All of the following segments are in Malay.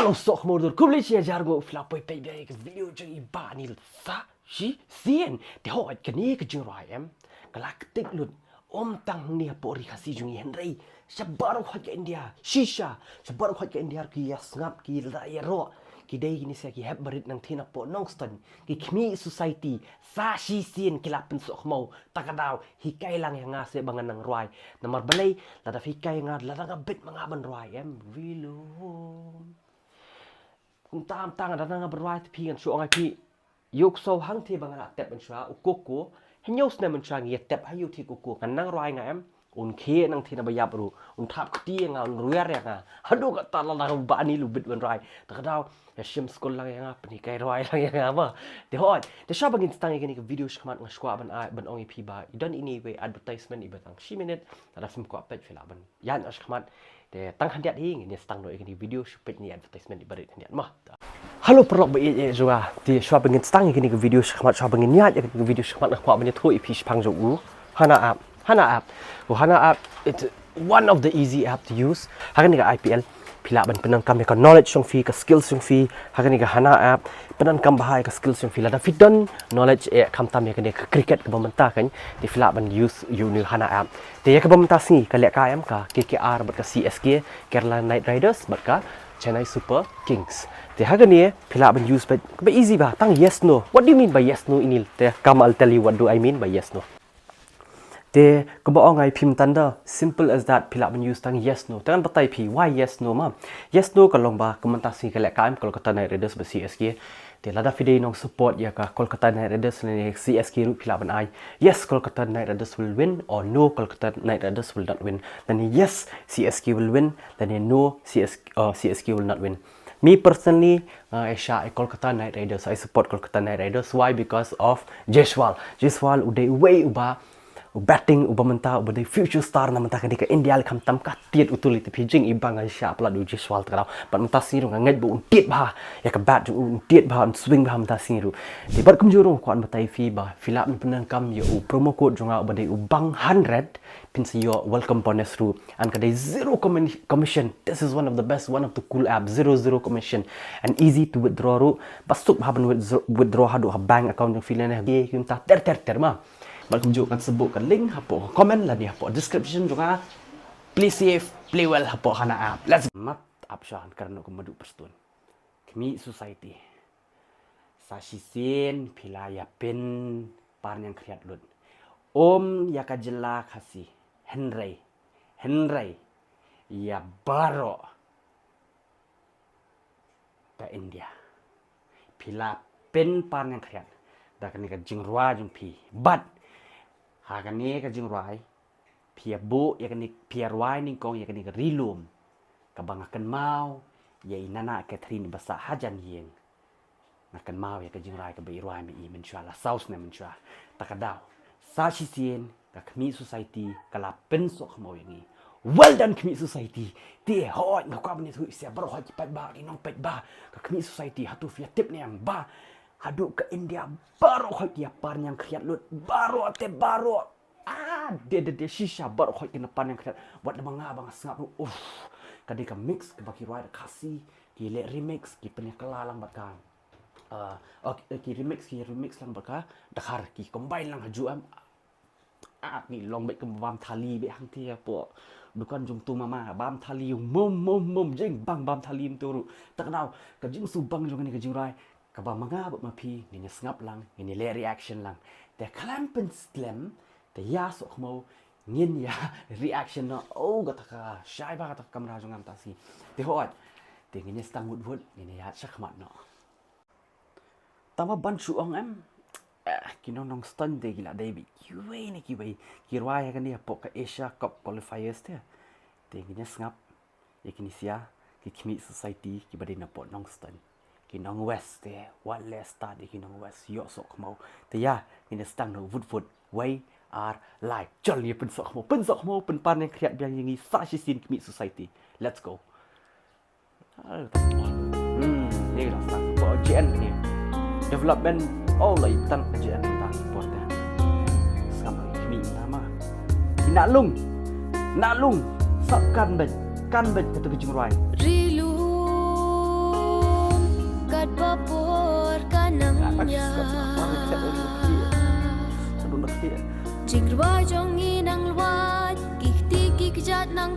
SOHKHMOW Kublicia jargo flapoi pe biai ke video jeng iba ni sa shi sien de ho ke ni ke jeng rwai em kalak tik lut tang ni po ri khasi jung henry sabar ho ke India shisha sabar ho ke India ki ya ngap ki la ya ro ki dei ni se ki heb barit nang thina po Nongstoinñ ki khmi society sa shi sien ki la pen SOHKHMOW takadaw hikai lang yang nga se bangan nang rwai namar balai la da hikai nga la da bit mga ban rwai em wilum kung tam ada nga berwai tepi kan suang api yuk so hang ti bangala tep ben sha ukoko henyos na men chang ye tep hayu ti koko kan nang rwai nga em un khe nang thi na bayap ru un thap kti nga un ruer ya nga hadu ka ta la ba ni lu bit ben rwai ta daw ya shim skol lang nga pani kai rwai lang nga ma de hot de sha bangin stang ge ni video shkmat nga skwa ban ai ban ong pi ba don anyway advertisement ibatang 10 minute ta film ko apet fila ban yan ashkmat de tang handiat hing ni stang do ni video shpet ni advertisement ibarit handiat mah halo perlok baieid juga di shwa bangin stang ni video shkmat shwa bangin niat ni video shkmat kwa ban thui pi shpang jo u HaanAa it's one of the easy app to use hakan ni IPL pila ban penang kam ka knowledge song fi ka skills song fi hakan ni HaanAa penan kam bahai ka skills song fi la da fidon knowledge kam tam ya ka cricket ka bamanta kan di pila ban use ni HaanAa te ya ka bamanta si ka lek KM ka KKR bat ka CSK Kerala Knight Riders bat ka Chennai Super Kings te hagan ni pila ban use but easy ba tang yes no what do you mean by yes no inil te kam I'll tell you what do I mean by yes no te kebaong ai phim tanda simple as that pila ban use tang yes no tangan batai pi why yes no ma yes no kalong ba kementas si kalek KM Kolkata Knight Riders ba CSK te lada fide nong support ya ka Kolkata Knight Riders ni CSK ru pila ban ai yes Kolkata Knight Riders will win or no Kolkata Knight Riders will not win then yes CSK will win then no CSK will not win. Me personally, I Kolkata Knight Riders. I support Kolkata Knight Riders. Why? Because of Jaiswal. Jaiswal udah way uba batting uba menta uba the future star na menta ka India kam tam ka tiet utul itu pijing ibang ai sha pala du Jaiswal takau. But menta siru ngai bu un tiet ba ya ka bat un tiet ba un swing ba menta siru. Di bar kum jurung kwan meta fi ba filap penang kam ya u promo code jonga uba de ubang 100 pins your welcome bonus ru and kada zero commission. This is one of the best, one of the cool apps, zero commission and easy to withdraw ru pasuk haban withdraw hadu ha bank account yang filana ge kim ta ter ma balkum jo kan sebutkan link hapo comment lah dia hapo description juga play safe play well hapo HaanAa let's mat apshan karena ko madu perstun kami society sasisin pilaya pen parnyang kriat lut ya ka jela khasi Henry ya baro ta India pila pen pan yang kriat da kan ka jingrwa jung pi but ha kan ni ka jingrwai pia bu ya kan ni pia rwai ning kong ya kan ni ka rilum ka bangakan mau ya inana Catherine basa hajan yeng nakan mau ya ka jingrai ka bai rwai mi inshallah saus ne inshallah takadaw sa sisien ka kami society kala pen SOHKHMOW ini well done kami society ti hoi ngakwa bani tu sia baro hoi pat ba ni nong pet ba ka kami society hatu fia tip ni yang ba hadu ke India baro hoi dia par yang kriat lut baro te baro de shisha baro hoi kena pan yang kriat buat banga ngap kadi ka mix ke baki rwai kasi ki le remix ki pen kelalang bakang ki remix lang baka dakhar ki combine lang haju am ni long bet ke bam thali be hang ti po dukan jung tu mama bam thali mom jeng bang bam thali tu tak kenal ka jing su bang jung ni ka jing rai ka ba manga ba ma pi ni ngap lang ni le reaction lang te klampen stlem te ya SOHKHMOW ngin ya reaction na ga taka shai ba ta kamera jung am ta si te hot te ngin stang wood ni ya shakmat no tama ban chu ong am kinong Nongstoinñ de gila David kiway ni kiway kirwai kan dia pok ka Asia Cup qualifiers te ngin ngap yakini sia ki kmi society ki badi na pot Nongstoinñ kinong west te what less start de kinong west yo SOHKHMOW te ya ngin stang no wood way are live jol ni pen SOHKHMOW pen pan yang kriat biang yangi sa sisin kmi society let's go ni lah stang po GN ni development lai tan kerjaan kita support ya. Sama kami nama. Nak lung. Sap kan bet kata kejung rwai.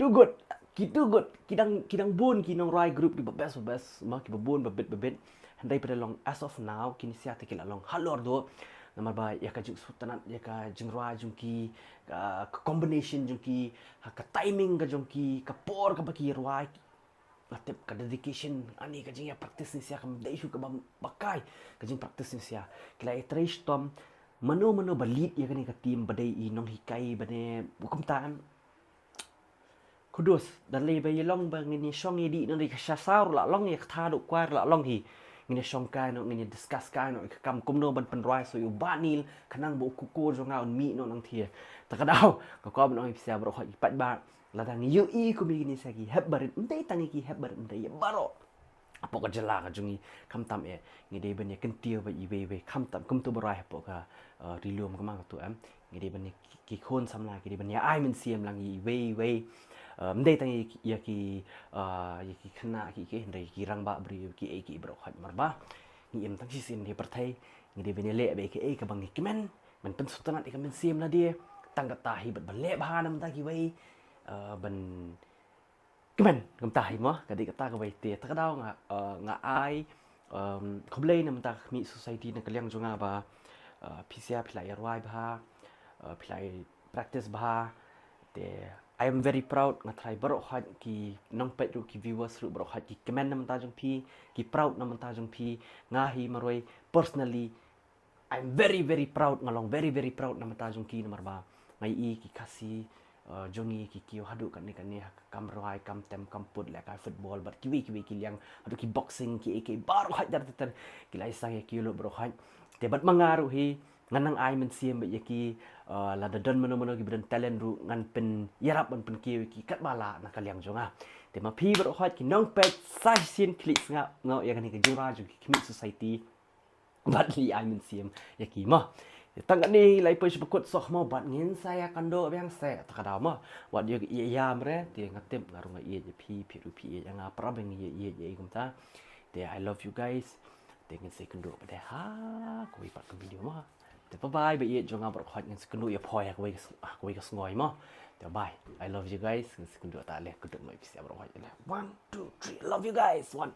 too good kidang bun kinong rwai group di best ma ki bun babet handai pada long as of now kini sia tekila long halor do namar ba ya ka juk sutanat ya ka jingrwa jungki ka combination jungki ka timing ka jungki ka por ka baki rwai latip ka dedication ani ka jing ya practice ni sia ka dai shu ka bakai ka jing practice ni sia kila trace tom mano balit ya kani ka team badai i nong hikai bane bukum tan kudus dan lei bai long bang ni shong di no ri ka sar la long ya tha do kwar la long hi ngini shong kai no ngini discuss kai no kam kum no ban pen rwai so yu banil kanang bo ku jo nga on mi no nang thie ta ka dau ka ko ban oi sia bro hoi pat ba la dang yu i ku mi ni sa ki heb barit ndai tangi ki heb barit ndai baro apo ka jela ka jungi kam tam e ngide ban ye kentiu ba i be kam tam kum tu brai apo ka rilum ka ma tu am ngide ban ki khon samla ki ban ya ai min siam lang i we ndai tangi ya ki khna ki ke ndai ki rang ba bri ki ki bro khat mar ba ni em tang si sin di perthai ngide ban le be ki ka bang ki men man pen sutanat ka men siam la dia tang ka ta hi ban le ba nam ta ki we ban kemen gam tahi mo kadi kata ka bai te ta dau nga ai khoblei nam ta mi society na kaliang jonga ba pisia philai rwai ba philai practice ba te I am very proud nga thai baro hat ki nong pet ru ki viewers ru baro hat ki kemen nam ta jong phi ki proud nam ta jong phi nga hi maroi personally I am very proud ngalong very proud nam ta jong ki namar ba ngai i ki kasi jongi ki kio hadu kan ni kam rwai kam tem kam put le ka football but kiwi ki liang hadu ki boxing ki baru hajar ter ki lai sang ki lo bro hai te bat mangaru hi nganang ai men siem ba ki la da don mono ki bren talent ru ngan pen yarap ban pen ki kat bala na ka liang jonga te ma phi bro hai ki nong pet sai sin klik nga ngo ya kan ni ka jura ju ki mi society bat li ai men siem ya ki ma tang ni lai poi sepakut SOHKHMOW bat ngin saya kando biang se takada ma wat dia ya mre ti ngatem ngaru ngai ye phi ru phi yang apa bang ye kumta te I love you guys te ngin se kando ba ha ko ipat ko video ma te bye ba ye jonga bro khat ngin se kando ye phoi ko ka ngoi ma te bye I love you guys ngin se kando ta le kando ngai phi bro 1 2 3 love you guys 1